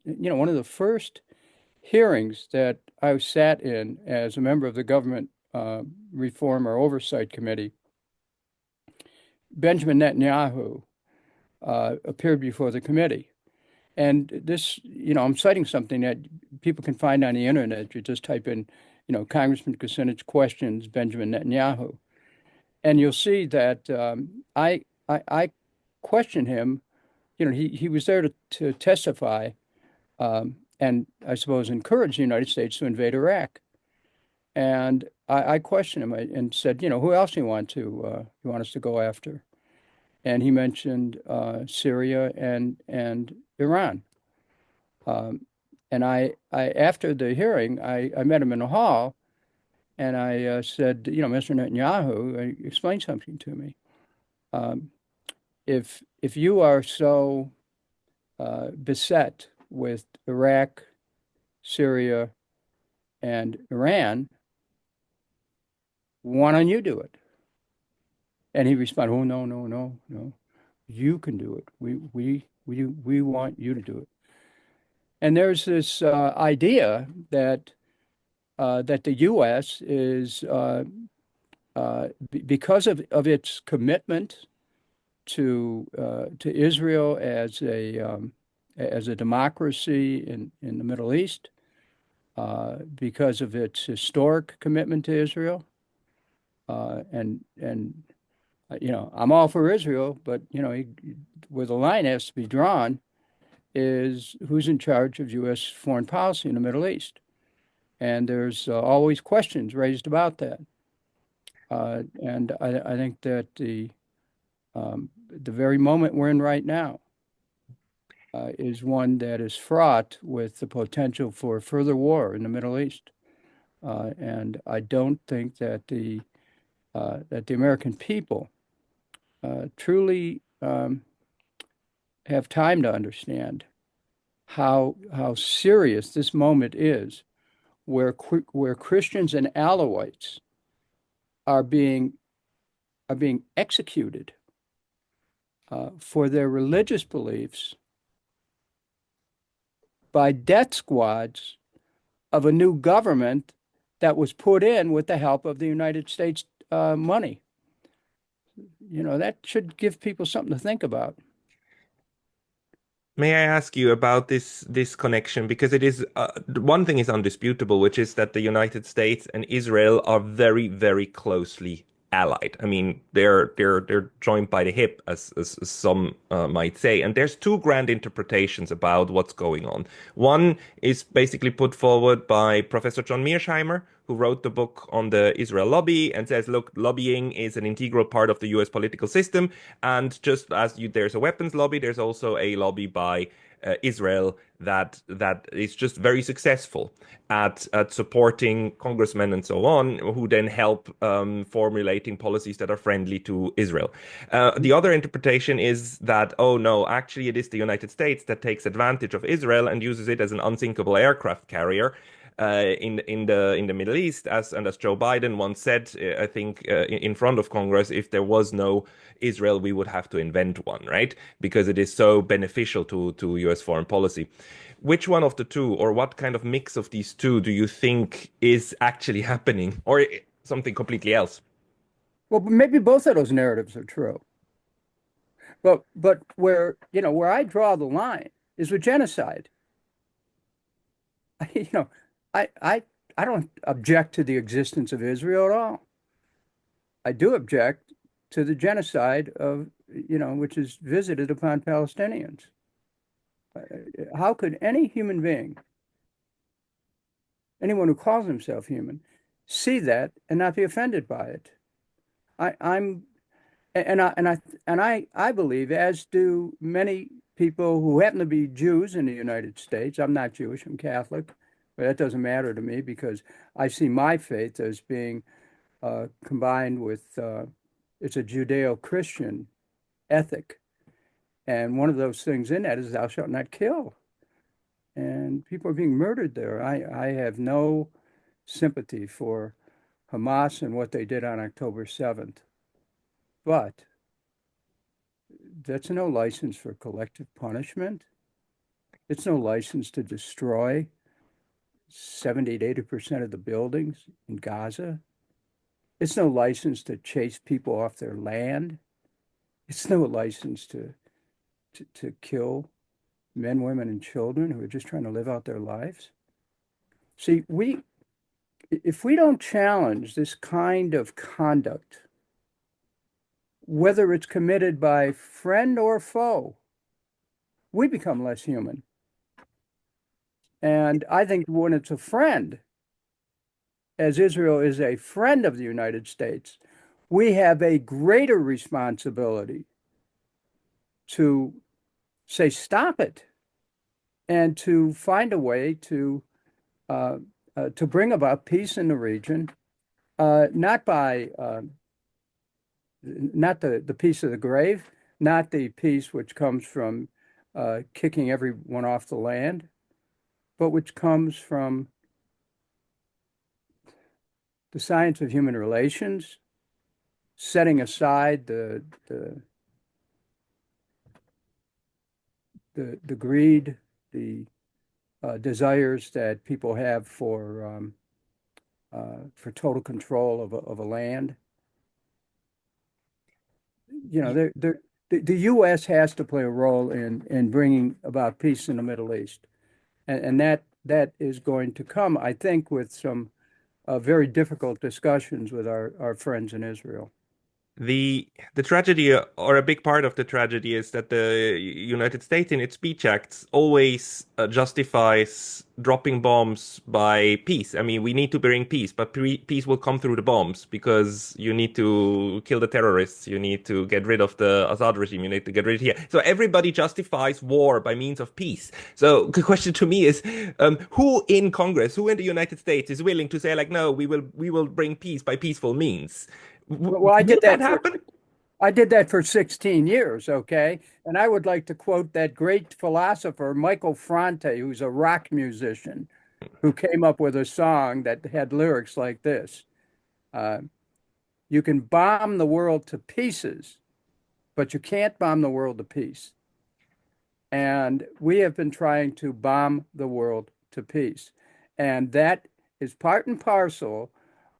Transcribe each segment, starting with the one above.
one of the first hearings that I sat in as a member of the government reform or oversight committee, Benjamin Netanyahu appeared before the committee. And this, I'm citing something that people can find on the internet. You just type in, Congressman Kucinich questions Benjamin Netanyahu, and you'll see that I questioned him. He was there to testify, and I suppose encourage the United States to invade Iraq. And I questioned him and said, who else you want us to go after? And he mentioned Syria and Iran. Um, and I after the hearing, I met him in the hall, and I said, Mr. Netanyahu, explain something to me. Um, if you are so beset with Iraq, Syria, and Iran, why don't you do it? And he responded, "Oh, no, no, no, no, you can do it. We want you to do it." And there's this idea that the U.S. is because of its commitment to Israel as a democracy in the Middle East, because of its historic commitment to Israel, and I'm all for Israel, but where the line has to be drawn is who's in charge of U.S. foreign policy in the Middle East. And there's always questions raised about that. And I think that the very moment we're in right now is one that is fraught with the potential for further war in the Middle East. And I don't think that the American people truly have time to understand how serious this moment is, where Christians and Alawites are being executed for their religious beliefs by death squads of a new government that was put in with the help of the United States money. That should give people something to think about. May I ask you about this connection? Because it is one thing is undisputable, which is that the United States and Israel are very, very closely allied. I mean, they're joined by the hip, as some might say. And there's two grand interpretations about what's going on. One is basically put forward by Professor John Mearsheimer, who wrote the book on the Israel lobby and says, look, lobbying is an integral part of the US political system. And just as there's a weapons lobby, there's also a lobby by Israel that is just very successful at supporting congressmen and so on, who then help formulating policies that are friendly to Israel. The other interpretation is that, oh no, actually it is the United States that takes advantage of Israel and uses it as an unsinkable aircraft carrier in the Middle East, as Joe Biden once said, I think in front of Congress, if there was no Israel, we would have to invent one, right? Because it is so beneficial to U.S. foreign policy. Which one of the two, or what kind of mix of these two, do you think is actually happening, or something completely else? Well, maybe both of those narratives are true. But where I draw the line is with genocide. You know, I don't object to the existence of Israel at all. I do object to the genocide which is visited upon Palestinians. How could any human being, anyone who calls himself human, see that and not be offended by it? I'm and I believe, as do many people who happen to be Jews in the United States. I'm not Jewish, I'm Catholic, but that doesn't matter to me because I see my faith as being combined with it's a Judeo-Christian ethic. And one of those things in that is thou shalt not kill. And people are being murdered there. I have no sympathy for Hamas and what they did on October 7th. But that's no license for collective punishment. It's no license to destroy 70 to 80% of the buildings in Gaza. It's no license to chase people off their land. It's no license to kill men, women, and children who are just trying to live out their lives. See, if we don't challenge this kind of conduct, whether it's committed by friend or foe, we become less human. And I think when it's a friend, as Israel is a friend of the United States, we have a greater responsibility to say, stop it, and to find a way uh, to bring about peace in the region, not by not the peace of the grave, not the peace which comes from kicking everyone off the land, but which comes from the science of human relations, setting aside the greed, the desires that people have for total control of a land. You know, the U.S. has to play a role in bringing about peace in the Middle East, and that is going to come, I think, with some very difficult discussions with our friends in Israel. The tragedy, or a big part of the tragedy, is that the United States, in its speech acts, always justifies dropping bombs by peace. I mean, we need to bring peace, but peace will come through the bombs because you need to kill the terrorists, you need to get rid of the Assad regime, you need to get rid of here. So everybody justifies war by means of peace. So the question to me is, who in Congress, who in the United States is willing to say like, no, we will bring peace by peaceful means? Well, Will that happen? I did that for 16 years, okay? And I would like to quote that great philosopher, Michael Franti, who's a rock musician, who came up with a song that had lyrics like this. Uh, you can bomb the world to pieces, but you can't bomb the world to peace. And we have been trying to bomb the world to peace. And that is part and parcel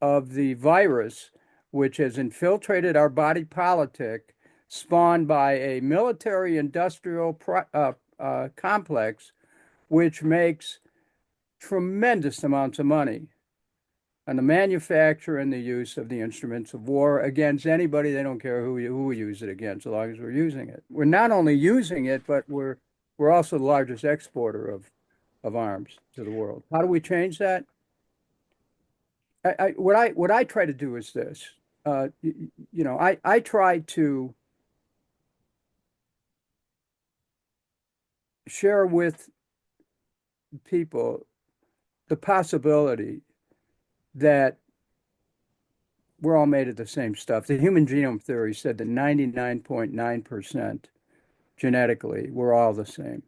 of the virus which has infiltrated our body politic, spawned by a military industrial complex, which makes tremendous amounts of money on the manufacture and the use of the instruments of war against anybody. They don't care who we use it against, as long as we're using it. We're not only using it, but we're also the largest exporter of arms to the world. How do we change that? What I try to do is this. I try to share with people the possibility that we're all made of the same stuff. The human genome theory said that 99.9% genetically, we're all the same.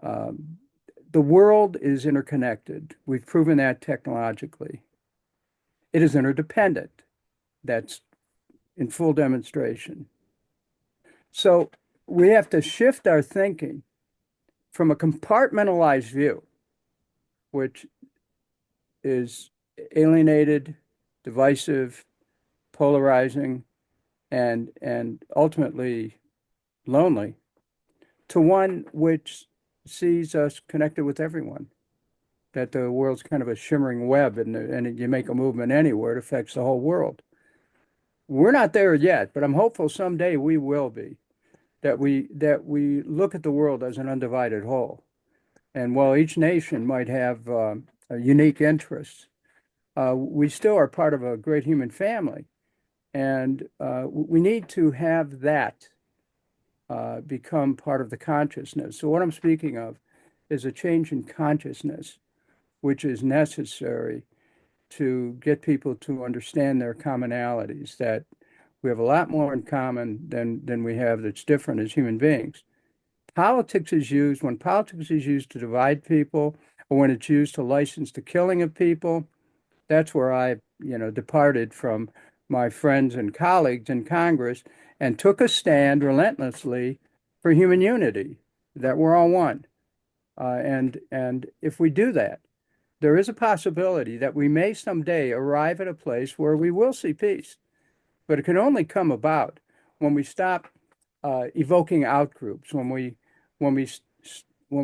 Um, the world is interconnected. We've proven that technologically. It is interdependent. That's in full demonstration. So we have to shift our thinking from a compartmentalized view, which is alienated, divisive, polarizing, and ultimately lonely, to one which sees us connected with everyone. That the world's kind of a shimmering web, and you make a movement anywhere, it affects the whole world. We're not there yet, but I'm hopeful someday we will be. That we look at the world as an undivided whole. And while each nation might have a unique interests, we still are part of a great human family. And we need to have that become part of the consciousness. So what I'm speaking of is a change in consciousness, which is necessary to get people to understand their commonalities, that we have a lot more in common than we have that's different as human beings. When politics is used to divide people, or when it's used to license the killing of people, that's where I, departed from my friends and colleagues in Congress and took a stand relentlessly for human unity, that we're all one. And if we do that, there is a possibility that we may someday arrive at a place where we will see peace. But it can only come about when we stop evoking out groups, when we when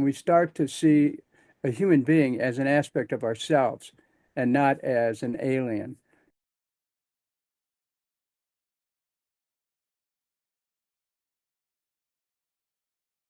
we start to see a human being as an aspect of ourselves and not as an alien.